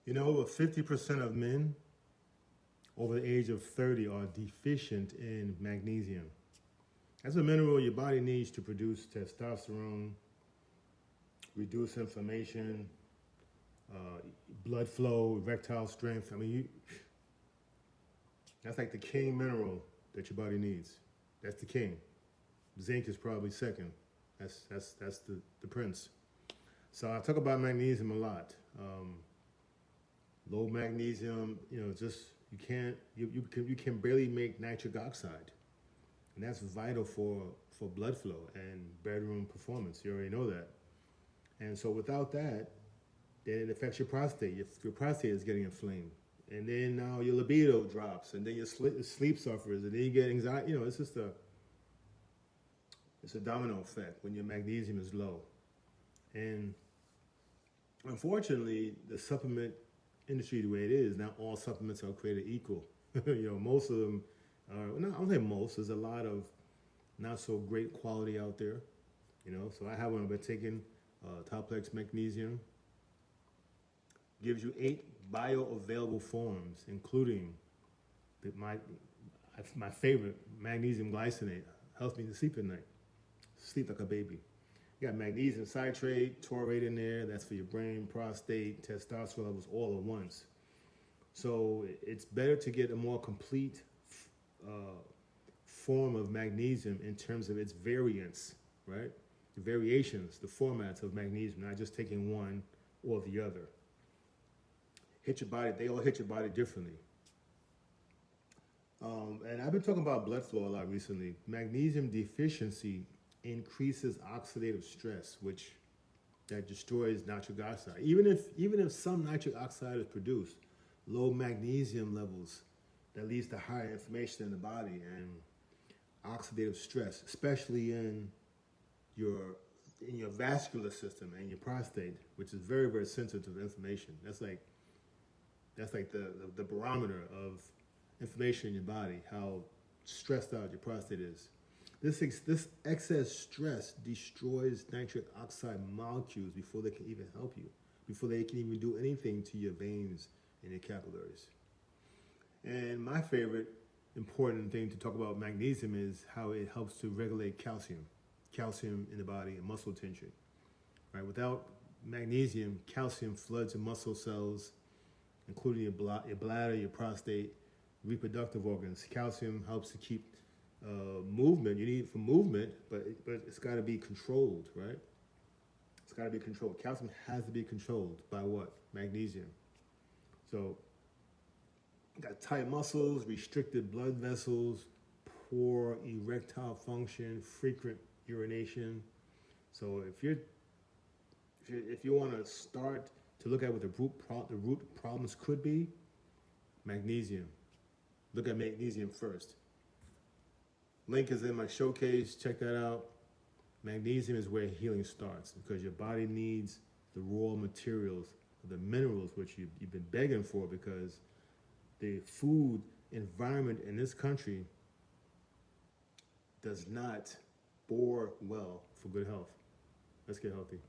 You know, over 50% of men over the age of 30 are deficient in magnesium. That's a mineral your body needs to produce testosterone, reduce inflammation, blood flow, erectile strength. I mean, that's like the king mineral that your body needs. That's the king. Zinc is probably second. That's the prince. So I talk about magnesium a lot. Low magnesium, just you can barely make nitric oxide, and that's vital for blood flow and bedroom performance. You already know that. And so without that, then it affects your prostate. Your prostate is getting inflamed, and then now your libido drops, and then your sleep suffers, and then you get anxiety. It's a domino effect when your magnesium is low. And unfortunately, the supplement industry, the way it is, not all supplements are created equal. Most of them are, I don't say most, there's a lot of not so great quality out there. So I have one I've been taking, Complex Magnesium. Gives you 8 bioavailable forms, including my favorite, magnesium glycinate. Helps me to sleep at night. Sleep like a baby. You got magnesium citrate, taurate in there. That's for your brain, prostate, testosterone levels all at once. So it's better to get a more complete form of magnesium in terms of its variants, right? The variations, the formats of magnesium, not just taking one or the other. Hit your body, they all hit your body differently. And I've been talking about blood flow a lot recently. Magnesium deficiency increases oxidative stress, that destroys nitric oxide. Even if some nitric oxide is produced, low magnesium levels, that leads to higher inflammation in the body and oxidative stress, especially in your vascular system and your prostate, which is very, very sensitive to inflammation. That's like the barometer of inflammation in your body, how stressed out your prostate is. This excess stress destroys nitric oxide molecules before they can even help you, before they can even do anything to your veins and your capillaries. And my favorite important thing to talk about magnesium is how it helps to regulate calcium in the body and muscle tension. Right? Without magnesium, calcium floods your muscle cells, including your bladder, your prostate, reproductive organs. Calcium helps to keep movement. You need it for movement, but it's got to be controlled, right? It's got to be controlled. Calcium has to be controlled by what? Magnesium. So you got tight muscles, restricted blood vessels, poor erectile function, frequent urination. So if you want to start to look at what the root problems could be, magnesium. Look at magnesium first. Link is in my showcase. Check that out. Magnesium is where healing starts because your body needs the raw materials, the minerals, which you've been begging for because the food environment in this country does not bode well for good health. Let's get healthy.